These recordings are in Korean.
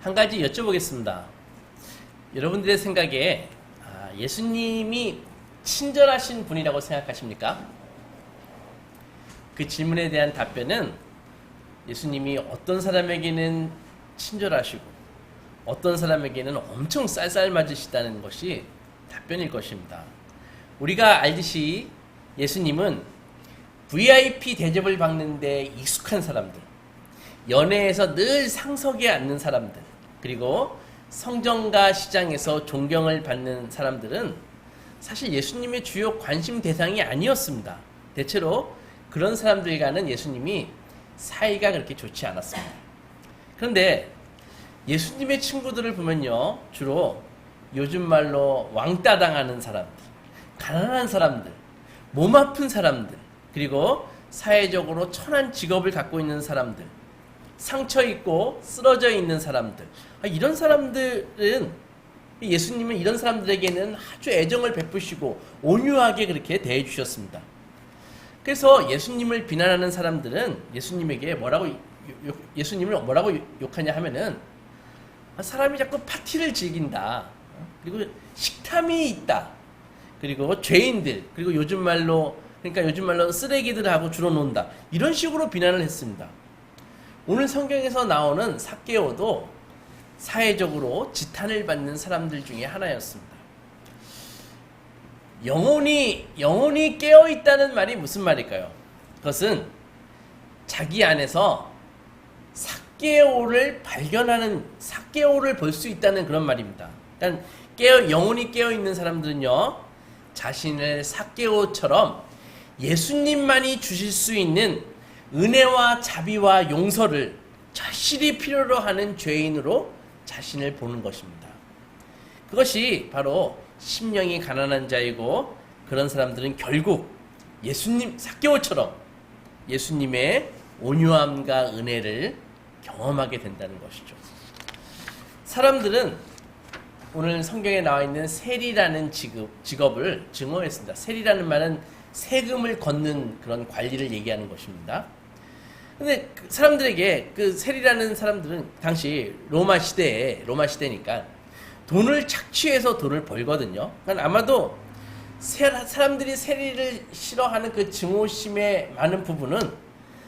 한 가지 여쭤보겠습니다. 여러분들의 생각에 예수님이 친절하신 분이라고 생각하십니까? 그 질문에 대한 답변은 예수님이 어떤 사람에게는 친절하시고 어떤 사람에게는 엄청 쌀쌀맞으시다는 것이 답변일 것입니다. 우리가 알듯이 예수님은 VIP 대접을 받는 데 익숙한 사람들, 연회에서 늘 상석에 앉는 사람들, 그리고 성전과 시장에서 존경을 받는 사람들은 사실 예수님의 주요 관심 대상이 아니었습니다. 대체로 그런 사람들과는 예수님이 사이가 그렇게 좋지 않았습니다. 그런데 예수님의 친구들을 보면요, 주로 요즘 말로 왕따 당하는 사람들, 가난한 사람들, 몸 아픈 사람들, 그리고 사회적으로 천한 직업을 갖고 있는 사람들, 상처 있고 쓰러져 있는 사람들, 이런 사람들은 예수님은 이런 사람들에게는 아주 애정을 베푸시고 온유하게 그렇게 대해 주셨습니다. 그래서 예수님을 비난하는 사람들은 예수님을 뭐라고 욕하냐 하면은 사람이 자꾸 파티를 즐긴다, 그리고 식탐이 있다, 그리고 죄인들, 그리고 요즘 말로 쓰레기들하고 주로 논다, 이런 식으로 비난을 했습니다. 오늘 성경에서 나오는 삭개오도 사회적으로 지탄을 받는 사람들 중에 하나였습니다. 영혼이 깨어있다는 말이 무슨 말일까요? 그것은 자기 안에서 삭개오를 발견하는, 삭개오를 볼 수 있다는 그런 말입니다. 그러니까 영혼이 깨어있는 사람들은요, 자신을 삭개오처럼 예수님만이 주실 수 있는 은혜와 자비와 용서를 절실히 필요로 하는 죄인으로 자신을 보는 것입니다. 그것이 바로 심령이 가난한 자이고, 그런 사람들은 결국 삭개오처럼 예수님의 온유함과 은혜를 경험하게 된다는 것이죠. 사람들은 오늘 성경에 나와 있는 세리라는 직업을 증오했습니다. 세리라는 말은 세금을 걷는 그런 관리를 얘기하는 것입니다. 근데 사람들에게 그 세리라는 사람들은 당시 로마 시대니까 돈을 착취해서 돈을 벌거든요. 그러니까 아마도 사람들이 세리를 싫어하는 그 증오심의 많은 부분은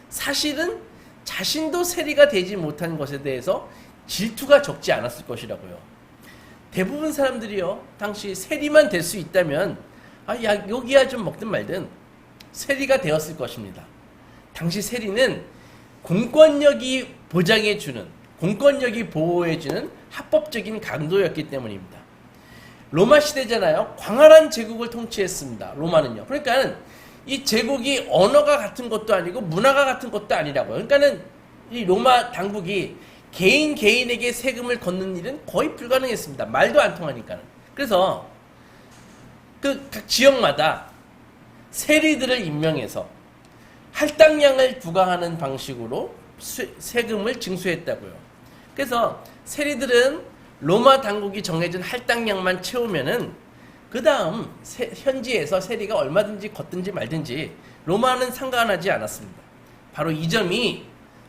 사실은 자신도 세리가 되지 못한 것에 대해서 질투가 적지 않았을 것이라고요. 대부분 사람들이요, 당시 세리만 될 수 있다면 여기야 좀 먹든 말든 세리가 되었을 것입니다. 당시 세리는 공권력이 보장해주는, 공권력이 보호해주는 합법적인 강도였기 때문입니다. 로마 시대잖아요. 광활한 제국을 통치했습니다. 로마는요. 그러니까 이 제국이 언어가 같은 것도 아니고 문화가 같은 것도 아니라고요. 그러니까는 이 로마 당국이 개인에게 세금을 걷는 일은 거의 불가능했습니다. 말도 안 통하니까는. 그래서 각 지역마다 세리들을 임명해서 할당량을 부과하는 방식으로 세금을 징수했다고요. 그래서 세리들은 로마 당국이 정해준 할당량만 채우면은 그 다음 현지에서 세리가 얼마든지 걷든지 말든지 로마는 상관하지 않았습니다. 바로 이 점이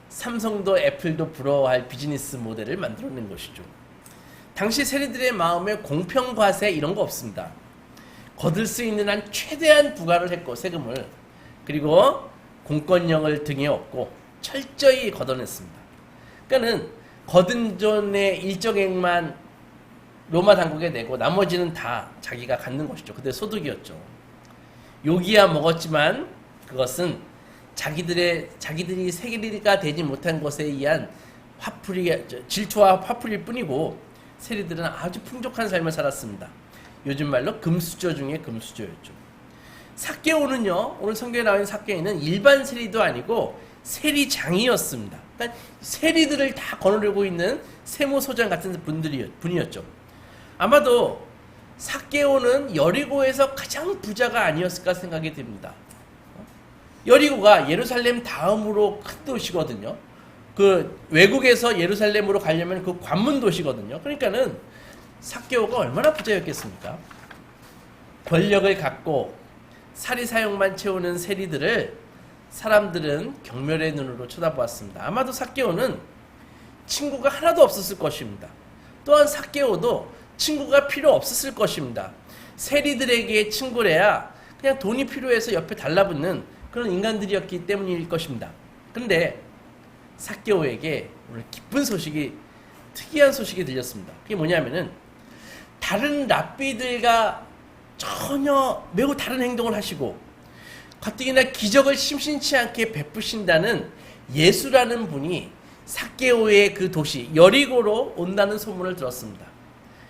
삼성도 애플도 부러워할 비즈니스 모델을 만들어낸 것이죠. 당시 세리들의 마음에 공평 과세 이런 거 없습니다. 거둘 수 있는 한 최대한 부과를 했고, 세금을, 그리고 공권력을 등에 업고 철저히 걷어냈습니다. 그러니까는 거둔 돈의 일정액만 로마 당국에 내고 나머지는 다 자기가 갖는 것이죠. 그때 소득이었죠. 욕이야 먹었지만 그것은 자기들이 세리가 되지 못한 것에 의한 질투와 화풀이일 뿐이고, 세리들은 아주 풍족한 삶을 살았습니다. 요즘 말로 금수저 중에 금수저였죠. 삭개오는요, 오늘 성경에 나와 있는 삭개오는 일반 세리도 아니고 세리장이었습니다. 그러니까 세리들을 다 거느리고 있는 세무소장 같은 분이었죠. 아마도 삭개오는 여리고에서 가장 부자가 아니었을까 생각이 듭니다. 여리고가 예루살렘 다음으로 큰 도시거든요. 그 외국에서 예루살렘으로 가려면 그 관문 도시거든요. 그러니까는 삭개오가 얼마나 부자였겠습니까? 권력을 갖고 사리사욕만 채우는 세리들을 사람들은 경멸의 눈으로 쳐다보았습니다. 아마도 삭개오는 친구가 하나도 없었을 것입니다. 또한 삭개오도 친구가 필요 없었을 것입니다. 세리들에게 친구래야 그냥 돈이 필요해서 옆에 달라붙는 그런 인간들이었기 때문일 것입니다. 그런데 삭개오에게 오늘 기쁜 소식이, 특이한 소식이 들렸습니다. 그게 뭐냐면은 다른 랍비들과 전혀 매우 다른 행동을 하시고 가뜩이나 기적을 심심치 않게 베푸신다는 예수라는 분이 삭개오의 그 도시 여리고로 온다는 소문을 들었습니다.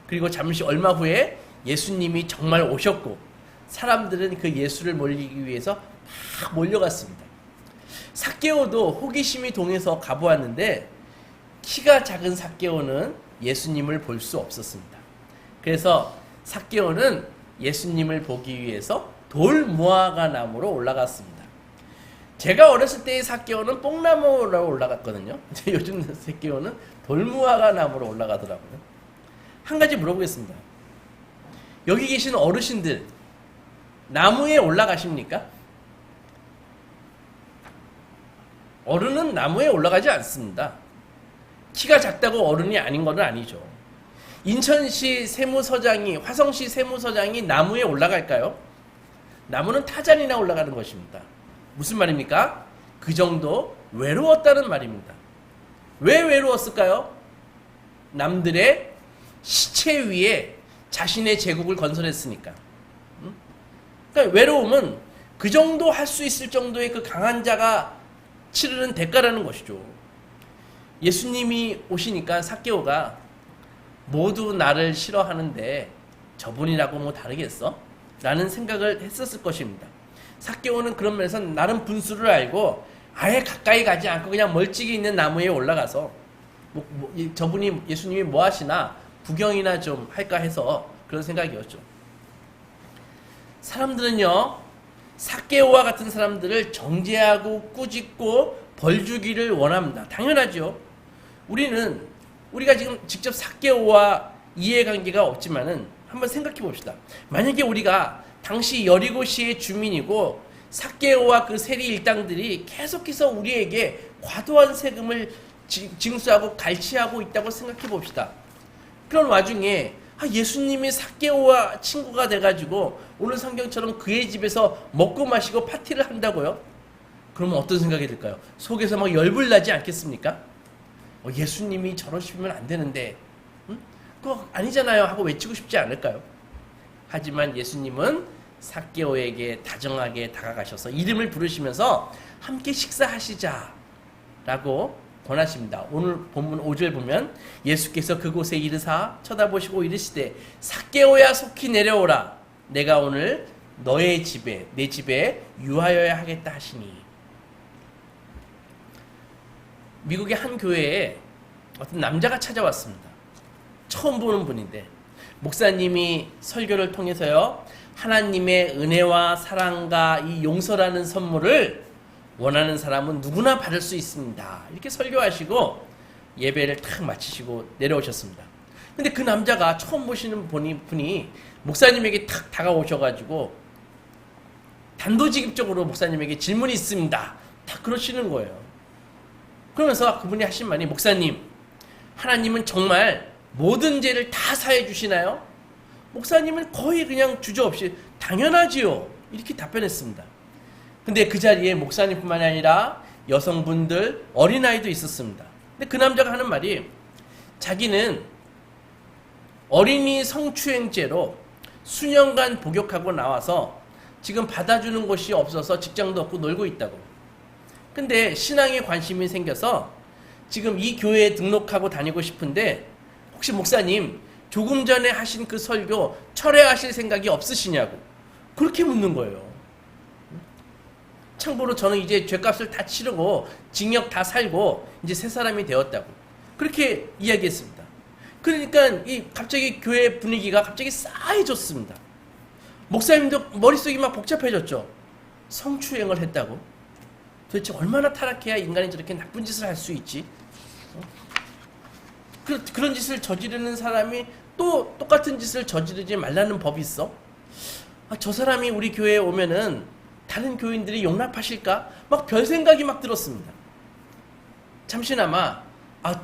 그리고 잠시 얼마 후에 예수님이 정말 오셨고 사람들은 그 예수를 몰리기 위해서 막 몰려갔습니다. 삭개오도 호기심이 동해서 가보았는데 키가 작은 삭개오는 예수님을 볼 수 없었습니다. 그래서 삭개오는 예수님을 보기 위해서 돌무화과 나무로 올라갔습니다. 제가 어렸을 때의 삭개오는 뽕나무로 올라갔거든요. 요즘 삭개오는 돌무화과 나무로 올라가더라고요. 한 가지 물어보겠습니다. 여기 계신 어르신들 나무에 올라가십니까? 어른은 나무에 올라가지 않습니다. 키가 작다고 어른이 아닌 건 아니죠. 인천시 세무서장이, 화성시 세무서장이 나무에 올라갈까요? 나무는 타잔이나 올라가는 것입니다. 무슨 말입니까? 그 정도 외로웠다는 말입니다. 왜 외로웠을까요? 남들의 시체 위에 자신의 제국을 건설했으니까. 그러니까 외로움은 그 정도 할 수 있을 정도의 그 강한 자가 치르는 대가라는 것이죠. 예수님이 오시니까 삭개오가 모두 나를 싫어하는데 저분이라고 뭐 다르겠어? 라는 생각을 했었을 것입니다. 삭개오는 그런 면에서 나름 분수를 알고 아예 가까이 가지 않고 그냥 멀찍이 있는 나무에 올라가서 저분이 예수님이 뭐 하시나 구경이나 좀 할까 해서 그런 생각이었죠. 사람들은요, 삭개오와 같은 사람들을 정죄하고 꾸짖고 벌주기를 원합니다. 당연하죠. 우리가 지금 직접 삭개오와 이해관계가 없지만은 한번 생각해 봅시다. 만약에 우리가 당시 여리고시의 주민이고 삭개오와 그 세리 일당들이 계속해서 우리에게 과도한 세금을 징수하고 갈취하고 있다고 생각해 봅시다. 그런 와중에 예수님이 삭개오와 친구가 돼가지고 오늘 성경처럼 그의 집에서 먹고 마시고 파티를 한다고요? 그러면 어떤 생각이 들까요? 속에서 막 열불나지 않겠습니까? 예수님이 저러시면 안 되는데 그거 아니잖아요 하고 외치고 싶지 않을까요? 하지만 예수님은 삭개오에게 다정하게 다가가셔서 이름을 부르시면서 함께 식사하시자 라고 권하십니다. 오늘 본문 5절 보면 예수께서 그곳에 이르사 쳐다보시고 이르시되 삭개오야 속히 내려오라. 내가 오늘 너의 집에 내 집에 유하여야 하겠다 하시니. 미국의 한 교회에 어떤 남자가 찾아왔습니다. 처음 보는 분인데 목사님이 설교를 통해서요 하나님의 은혜와 사랑과 이 용서라는 선물을 원하는 사람은 누구나 받을 수 있습니다. 이렇게 설교하시고 예배를 탁 마치시고 내려오셨습니다. 근데 그 남자가 처음 보시는 분이 목사님에게 탁 다가오셔가지고 단도직입적으로 목사님에게 질문이 있습니다. 딱 그러시는 거예요. 그러면서 그분이 하신 말이 목사님, 하나님은 정말 모든 죄를 다 사해 주시나요? 목사님은 거의 그냥 주저없이 당연하지요. 이렇게 답변했습니다. 근데 그 자리에 목사님뿐만이 아니라 여성분들, 어린아이도 있었습니다. 근데 그 남자가 하는 말이 자기는 어린이 성추행죄로 수년간 복역하고 나와서 지금 받아주는 곳이 없어서 직장도 없고 놀고 있다고. 근데 신앙에 관심이 생겨서 지금 이 교회에 등록하고 다니고 싶은데 혹시 목사님 조금 전에 하신 그 설교 철회하실 생각이 없으시냐고 그렇게 묻는 거예요. 참고로 저는 이제 죄값을 다 치르고 징역 다 살고 이제 새 사람이 되었다고 그렇게 이야기했습니다. 그러니까 갑자기 교회 분위기가 갑자기 싸해졌습니다. 목사님도 머릿속이 막 복잡해졌죠. 성추행을 했다고? 도대체 얼마나 타락해야 인간이 저렇게 나쁜 짓을 할 수 있지? 그런 짓을 저지르는 사람이 또 똑같은 짓을 저지르지 말라는 법이 있어? 저 사람이 우리 교회에 오면은 다른 교인들이 용납하실까? 막 별 생각이 막 들었습니다. 잠시나마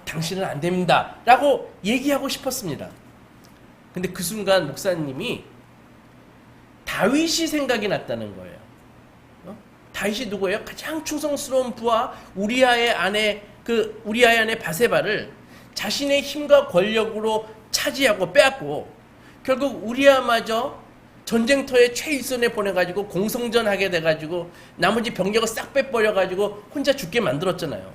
당신은 안 됩니다 라고 얘기하고 싶었습니다. 근데 그 순간 목사님이 다윗이 생각이 났다는 거예요. 다윗이 누구예요? 가장 충성스러운 부하 우리아의 아내 바세바를 자신의 힘과 권력으로 차지하고 빼앗고 결국 우리아마저 전쟁터에 최일선에 보내가지고 공성전하게 돼가지고 나머지 병력을 싹 빼버려가지고 혼자 죽게 만들었잖아요.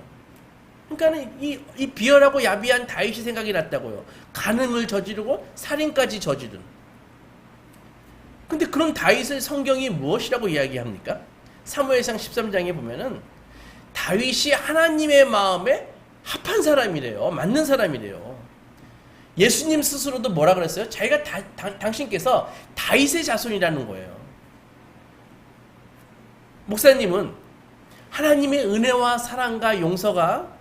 그러니까 이 비열하고 야비한 다윗이 생각이 났다고요. 간음을 저지르고 살인까지 저지른. 근데 그런 다윗을 성경이 무엇이라고 이야기합니까? 사무엘상 13장에 보면은 다윗이 하나님의 마음에 합한 사람이래요. 맞는 사람이래요. 예수님 스스로도 뭐라 그랬어요? 자기가 당신께서 다윗의 자손이라는 거예요. 목사님은 하나님의 은혜와 사랑과 용서가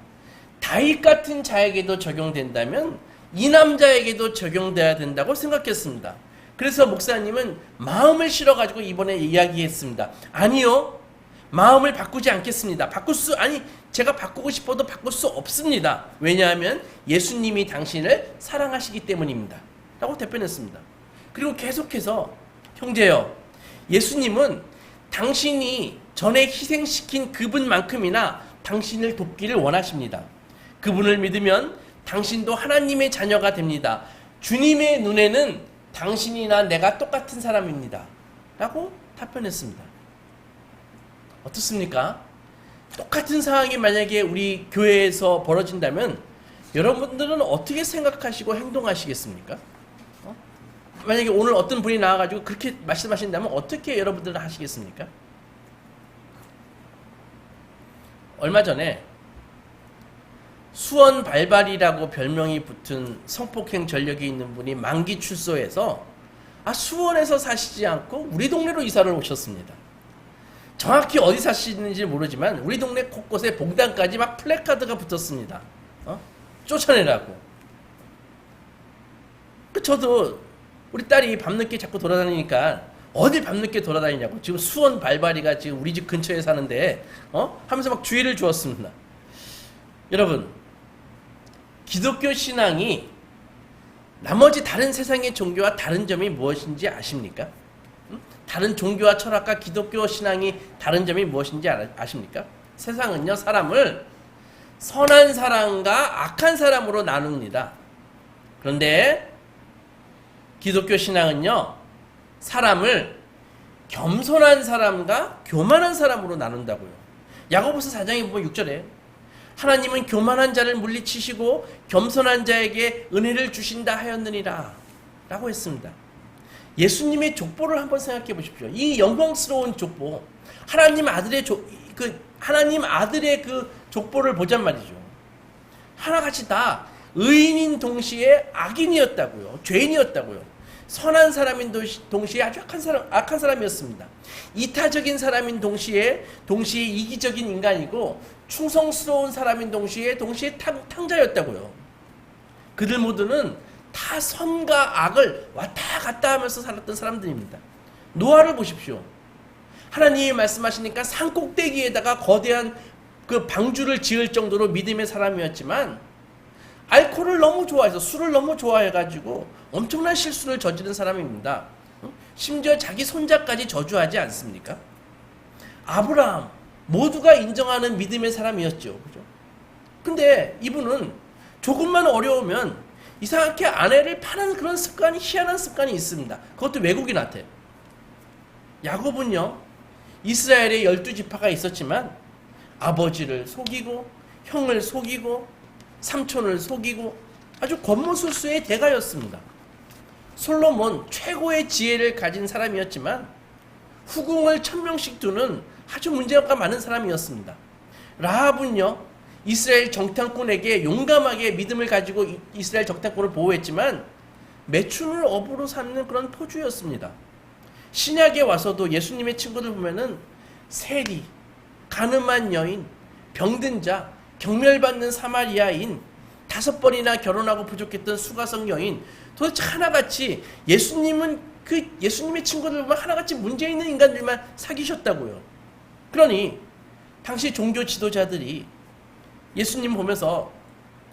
다윗 같은 자에게도 적용된다면 이 남자에게도 적용돼야 된다고 생각했습니다. 그래서 목사님은 마음을 실어가지고 이번에 이야기했습니다. 아니요, 마음을 바꾸지 않겠습니다. 제가 바꾸고 싶어도 바꿀 수 없습니다. 왜냐하면 예수님이 당신을 사랑하시기 때문입니다 라고 대변했습니다. 그리고 계속해서 형제여, 예수님은 당신이 전에 희생시킨 그분만큼이나 당신을 돕기를 원하십니다. 그분을 믿으면 당신도 하나님의 자녀가 됩니다. 주님의 눈에는 당신이나 내가 똑같은 사람입니다 라고 답변했습니다. 어떻습니까? 똑같은 상황이 만약에 우리 교회에서 벌어진다면 여러분들은 어떻게 생각하시고 행동하시겠습니까? 만약에 오늘 어떤 분이 나와가지고 그렇게 말씀하신다면 어떻게 여러분들은 하시겠습니까? 얼마 전에 수원 발발이라고 별명이 붙은 성폭행 전력이 있는 분이 만기 출소해서 수원에서 사시지 않고 우리 동네로 이사를 오셨습니다. 정확히 어디 사시는지 모르지만 우리 동네 곳곳에 봉단까지 막 플래카드가 붙었습니다. 쫓아내라고. 저도 우리 딸이 밤늦게 자꾸 돌아다니니까 어딜 밤늦게 돌아다니냐고. 지금 수원 발발이가 지금 우리 집 근처에 사는데 하면서 막 주의를 주었습니다. 여러분, 기독교 신앙이 나머지 다른 세상의 종교와 다른 점이 무엇인지 아십니까? 다른 종교와 철학과 기독교 신앙이 다른 점이 무엇인지 아십니까? 세상은요, 사람을 선한 사람과 악한 사람으로 나눕니다. 그런데 기독교 신앙은요, 사람을 겸손한 사람과 교만한 사람으로 나눈다고요. 야고보서 4장에 보면 6절에 하나님은 교만한 자를 물리치시고 겸손한 자에게 은혜를 주신다 하였느니라 라고 했습니다. 예수님의 족보를 한번 생각해 보십시오. 이 영광스러운 족보, 하나님 아들의 그 족보를 보잔 말이죠. 하나같이 다 의인인 동시에 악인이었다고요. 죄인이었다고요. 선한 사람인 동시에 아주 악한 사람이었습니다. 이타적인 사람인 동시에 이기적인 인간이고 충성스러운 사람인 동시에 탕자였다고요. 그들 모두는 다 선과 악을 왔다 갔다 하면서 살았던 사람들입니다. 노아를 보십시오. 하나님이 말씀하시니까 산 꼭대기에다가 거대한 그 방주를 지을 정도로 믿음의 사람이었지만 알코올을 너무 좋아해서 술을 너무 좋아해가지고 엄청난 실수를 저지른 사람입니다. 심지어 자기 손자까지 저주하지 않습니까? 아브라함, 모두가 인정하는 믿음의 사람이었죠. 그죠? 근데 이분은 조금만 어려우면 이상하게 아내를 파는 그런 습관이, 희한한 습관이 있습니다. 그것도 외국인한테. 야곱은요, 이스라엘에 12지파가 있었지만 아버지를 속이고 형을 속이고 삼촌을 속이고 아주 권모술수의 대가였습니다. 솔로몬, 최고의 지혜를 가진 사람이었지만 후궁을 1000명씩 두는 아주 문제가 많은 사람이었습니다. 라합은요, 이스라엘 정탐꾼에게 용감하게 믿음을 가지고 이스라엘 정탐꾼을 보호했지만 매춘을 업으로 삼는 그런 포주였습니다. 신약에 와서도 예수님의 친구들 보면은 세리, 가늠한 여인, 병든 자, 경멸받는 사마리아인, 5번이나 결혼하고 부족했던 수가성 여인, 도대체 하나같이 예수님의 친구들 보면 하나같이 문제 있는 인간들만 사귀셨다고요. 그러니 당시 종교 지도자들이 예수님 보면서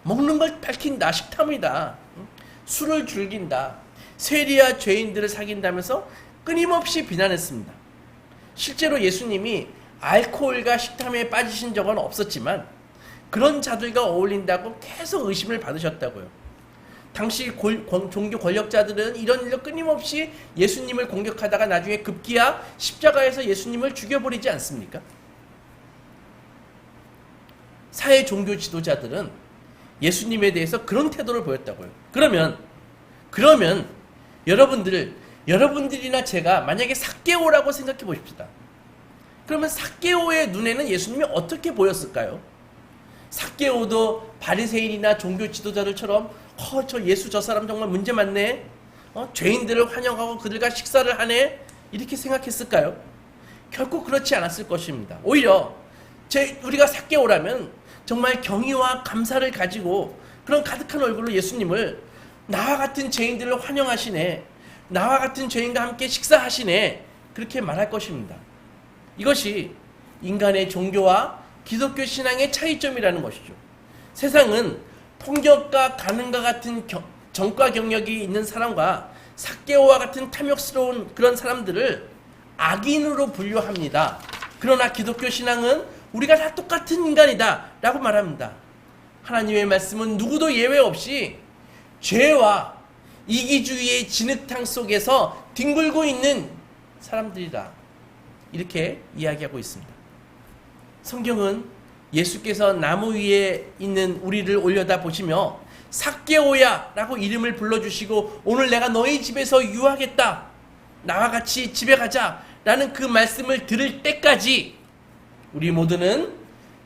먹는 걸 밝힌다. 식탐이다. 술을 즐긴다. 세리와 죄인들을 사귄다면서 끊임없이 비난했습니다. 실제로 예수님이 알코올과 식탐에 빠지신 적은 없었지만 그런 자들과 어울린다고 계속 의심을 받으셨다고요. 당시 종교 권력자들은 이런 일로 끊임없이 예수님을 공격하다가 나중에 급기야 십자가에서 예수님을 죽여버리지 않습니까? 사회 종교 지도자들은 예수님에 대해서 그런 태도를 보였다고요. 그러면 여러분들이나 제가 만약에 삭개오라고 생각해 보십시다. 그러면 삭개오의 눈에는 예수님이 어떻게 보였을까요? 삭개오도 바리새인이나 종교 지도자들처럼 저 예수 저 사람 정말 문제 많네. 죄인들을 환영하고 그들과 식사를 하네. 이렇게 생각했을까요? 결코 그렇지 않았을 것입니다. 오히려 우리가 삭개오라면 정말 경의와 감사를 가지고 그런 가득한 얼굴로 예수님을 나와 같은 죄인들을 환영하시네. 나와 같은 죄인과 함께 식사하시네. 그렇게 말할 것입니다. 이것이 인간의 종교와 기독교 신앙의 차이점이라는 것이죠. 세상은 폭력과 가늠과 같은 정과 경력이 있는 사람과 삭개오와 같은 탐욕스러운 그런 사람들을 악인으로 분류합니다. 그러나 기독교 신앙은 우리가 다 똑같은 인간이다 라고 말합니다. 하나님의 말씀은 누구도 예외 없이 죄와 이기주의의 진흙탕 속에서 뒹굴고 있는 사람들이다. 이렇게 이야기하고 있습니다. 성경은 예수께서 나무 위에 있는 우리를 올려다 보시며 삭개오야 라고 이름을 불러주시고 오늘 내가 너희 집에서 유하겠다. 나와 같이 집에 가자 라는 그 말씀을 들을 때까지 우리 모두는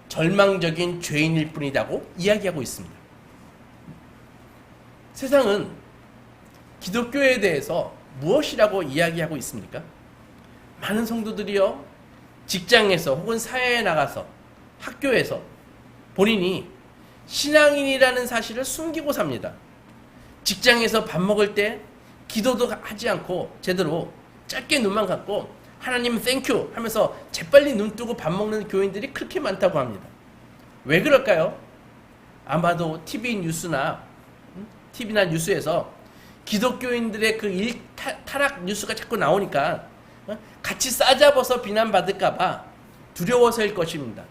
절망적인 죄인일 뿐이라고 이야기하고 있습니다. 세상은 기독교에 대해서 무엇이라고 이야기하고 있습니까? 많은 성도들이요, 직장에서 혹은 사회에 나가서 학교에서 본인이 신앙인이라는 사실을 숨기고 삽니다. 직장에서 밥 먹을 때 기도도 하지 않고 제대로 짧게 눈만 감고 하나님 땡큐 하면서 재빨리 눈 뜨고 밥 먹는 교인들이 그렇게 많다고 합니다. 왜 그럴까요? 아마도 TV나 뉴스에서 기독교인들의 그 타락 뉴스가 자꾸 나오니까 같이 싸잡아서 비난받을까봐 두려워서일 것입니다.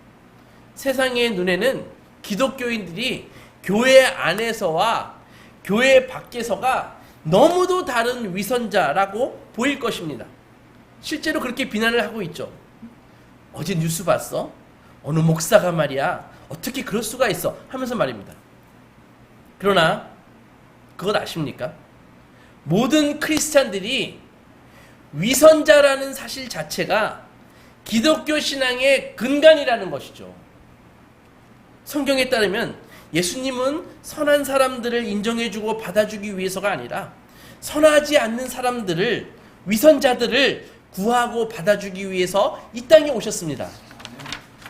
세상의 눈에는 기독교인들이 교회 안에서와 교회 밖에서가 너무도 다른 위선자라고 보일 것입니다. 실제로 그렇게 비난을 하고 있죠. 어제 뉴스 봤어? 어느 목사가 말이야 어떻게 그럴 수가 있어 하면서 말입니다. 그러나 그것 아십니까? 모든 크리스찬들이 위선자라는 사실 자체가 기독교 신앙의 근간이라는 것이죠. 성경에 따르면 예수님은 선한 사람들을 인정해주고 받아주기 위해서가 아니라 선하지 않는 사람들을, 위선자들을 구하고 받아주기 위해서 이 땅에 오셨습니다.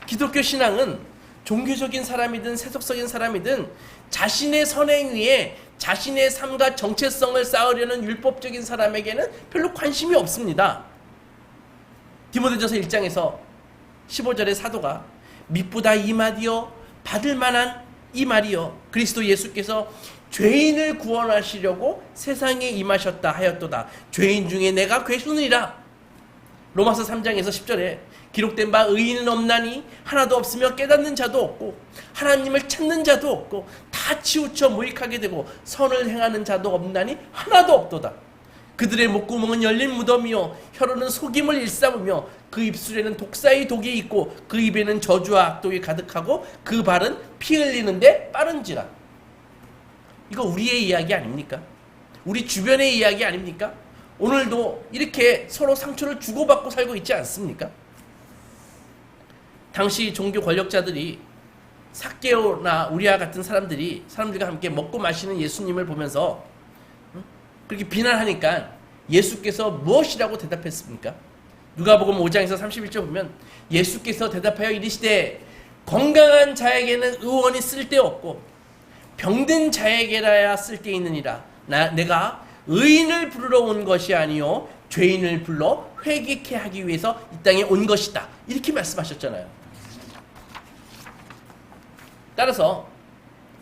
기독교 신앙은 종교적인 사람이든 세속적인 사람이든 자신의 선행 위에 자신의 삶과 정체성을 쌓으려는 율법적인 사람에게는 별로 관심이 없습니다. 디모데전서 1장에서 15절의 사도가 미쁘다 이 말이요 받을 만한 이 말이요 그리스도 예수께서 죄인을 구원하시려고 세상에 임하셨다 하였도다. 죄인 중에 내가 괴순이라. 로마서 3장에서 10절에 기록된 바 의인은 없나니 하나도 없으며 깨닫는 자도 없고 하나님을 찾는 자도 없고 다 치우쳐 무익하게 되고 선을 행하는 자도 없나니 하나도 없도다. 그들의 목구멍은 열린 무덤이요 혀로는 속임을 일삼으며 그 입술에는 독사의 독이 있고 그 입에는 저주와 악독이 가득하고 그 발은 피 흘리는데 빠른지라. 이거 우리의 이야기 아닙니까? 우리 주변의 이야기 아닙니까? 오늘도 이렇게 서로 상처를 주고받고 살고 있지 않습니까? 당시 종교 권력자들이 삭개오나 우리와 같은 사람들과 함께 먹고 마시는 예수님을 보면서 그렇게 비난하니까 예수께서 무엇이라고 대답했습니까? 누가복음 5장에서 31절 보면 예수께서 대답하여 이르시되 건강한 자에게는 의원이 쓸데없고 병든 자에게라야 쓸데있느니라. 내가 의인을 부르러 온 것이 아니요 죄인을 불러 회개케 하기 위해서 이 땅에 온 것이다. 이렇게 말씀하셨잖아요. 따라서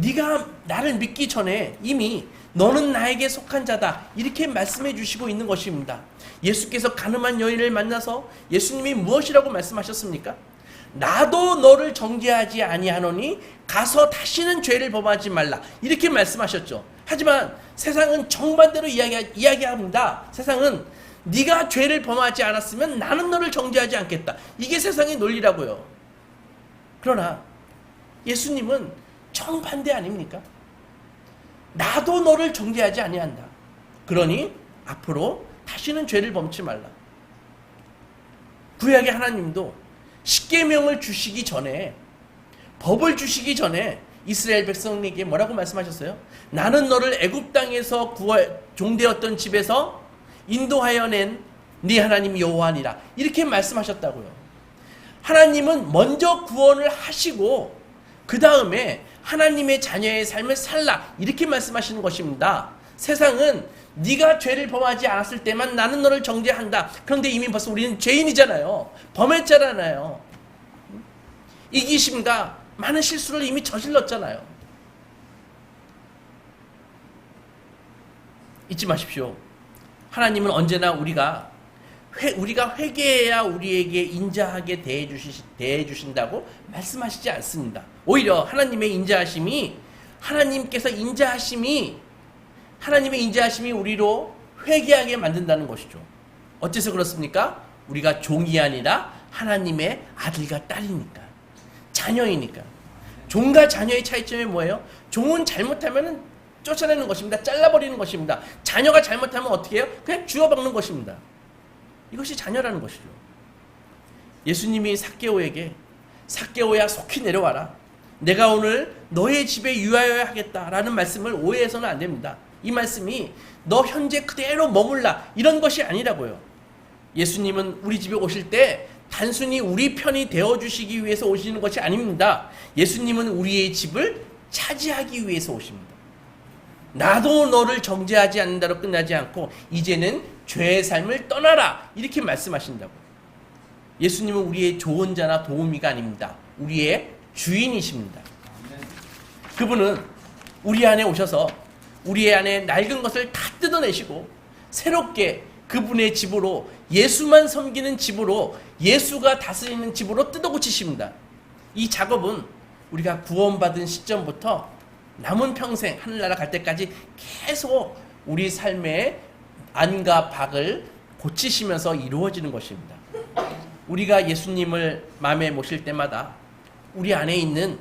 네가 나를 믿기 전에 이미 너는 나에게 속한 자다 이렇게 말씀해 주시고 있는 것입니다. 예수께서 가늠한 여인을 만나서 예수님이 무엇이라고 말씀하셨습니까? 나도 너를 정죄하지 아니하노니 가서 다시는 죄를 범하지 말라 이렇게 말씀하셨죠. 하지만 세상은 정반대로 이야기합니다. 세상은 네가 죄를 범하지 않았으면 나는 너를 정죄하지 않겠다. 이게 세상의 논리라고요. 그러나 예수님은 정반대 아닙니까? 나도 너를 정죄하지 아니한다. 그러니 앞으로 다시는 죄를 범치 말라. 구약의 하나님도 십계명을 주시기 전에, 법을 주시기 전에 이스라엘 백성에게 뭐라고 말씀하셨어요? 나는 너를 애굽 땅에서 종되었던 집에서 인도하여 낸 네 하나님 여호와니라 이렇게 말씀하셨다고요. 하나님은 먼저 구원을 하시고 그 다음에 하나님의 자녀의 삶을 살라 이렇게 말씀하시는 것입니다. 세상은 네가 죄를 범하지 않았을 때만 나는 너를 정죄한다. 그런데 이미 벌써 우리는 죄인이잖아요. 범했잖아요. 이기심과 많은 실수를 이미 저질렀잖아요. 잊지 마십시오. 하나님은 언제나 우리가 회개해야 우리에게 인자하게 대해주신다고 말씀하시지 않습니다. 오히려 하나님의 인자하심이 하나님의 인자하심이 우리로 회개하게 만든다는 것이죠. 어째서 그렇습니까? 우리가 종이 아니라 하나님의 아들과 딸이니까, 자녀이니까. 종과 자녀의 차이점이 뭐예요? 종은 잘못하면 쫓아내는 것입니다. 잘라버리는 것입니다. 자녀가 잘못하면 어떻게 해요? 그냥 쥐어박는 것입니다. 이것이 자녀라는 것이죠. 예수님이 삭개오에게 삭개오야 속히 내려와라. 내가 오늘 너의 집에 유하여야 하겠다라는 말씀을 오해해서는 안 됩니다. 이 말씀이 너 현재 그대로 머물라 이런 것이 아니라고요. 예수님은 우리 집에 오실 때 단순히 우리 편이 되어주시기 위해서 오시는 것이 아닙니다. 예수님은 우리의 집을 차지하기 위해서 오십니다. 나도 너를 정죄하지 않는다로 끝나지 않고 이제는 죄의 삶을 떠나라 이렇게 말씀하신다고. 예수님은 우리의 조언자나 도우미가 아닙니다. 우리의 주인이십니다. 그분은 우리 안에 오셔서 우리 안에 낡은 것을 다 뜯어내시고 새롭게 그분의 집으로, 예수만 섬기는 집으로, 예수가 다스리는 집으로 뜯어고치십니다. 이 작업은 우리가 구원받은 시점부터 남은 평생 하늘나라 갈 때까지 계속 우리 삶의 안과 박을 고치시면서 이루어지는 것입니다. 우리가 예수님을 마음에 모실 때마다 우리 안에 있는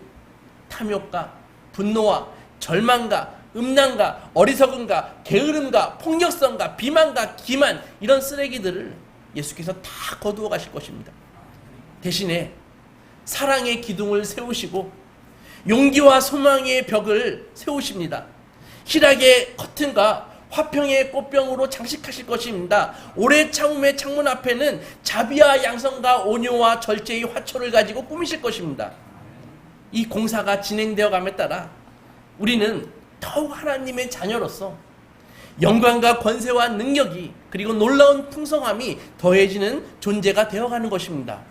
탐욕과 분노와 절망과 음란과 어리석음과 게으름과 폭력성과 비만과 기만 이런 쓰레기들을 예수께서 다 거두어 가실 것입니다. 대신에 사랑의 기둥을 세우시고 용기와 소망의 벽을 세우십니다. 희락의 커튼과 화평의 꽃병으로 장식하실 것입니다. 올해 창음의 창문 앞에는 자비와 양성과 온유와 절제의 화초를 가지고 꾸미실 것입니다. 이 공사가 진행되어 감에 따라 우리는 더욱 하나님의 자녀로서 영광과 권세와 능력이 그리고 놀라운 풍성함이 더해지는 존재가 되어가는 것입니다.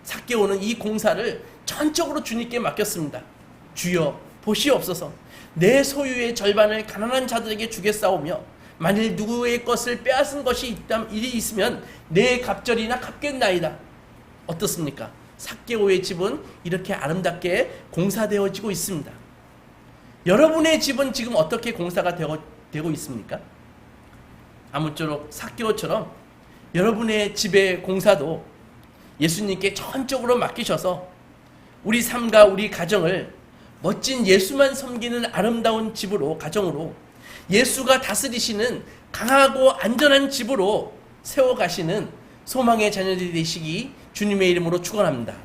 삭개오는 이 공사를 전적으로 주님께 맡겼습니다. 주여 보시옵소서. 내 소유의 절반을 가난한 자들에게 주겠사오며 만일 누구의 것을 빼앗은 것이 일이 있으면 내 갑절이나 갚겠나이다. 어떻습니까? 삭개오의 집은 이렇게 아름답게 공사되어지고 있습니다. 여러분의 집은 지금 어떻게 공사가 되고 있습니까? 아무쪼록 삭개오처럼 여러분의 집의 공사도 예수님께 전적으로 맡기셔서 우리 삶과 우리 가정을 멋진 예수만 섬기는 아름다운 집으로, 가정으로, 예수가 다스리시는 강하고 안전한 집으로 세워가시는 소망의 자녀들이 되시기 주님의 이름으로 축원합니다.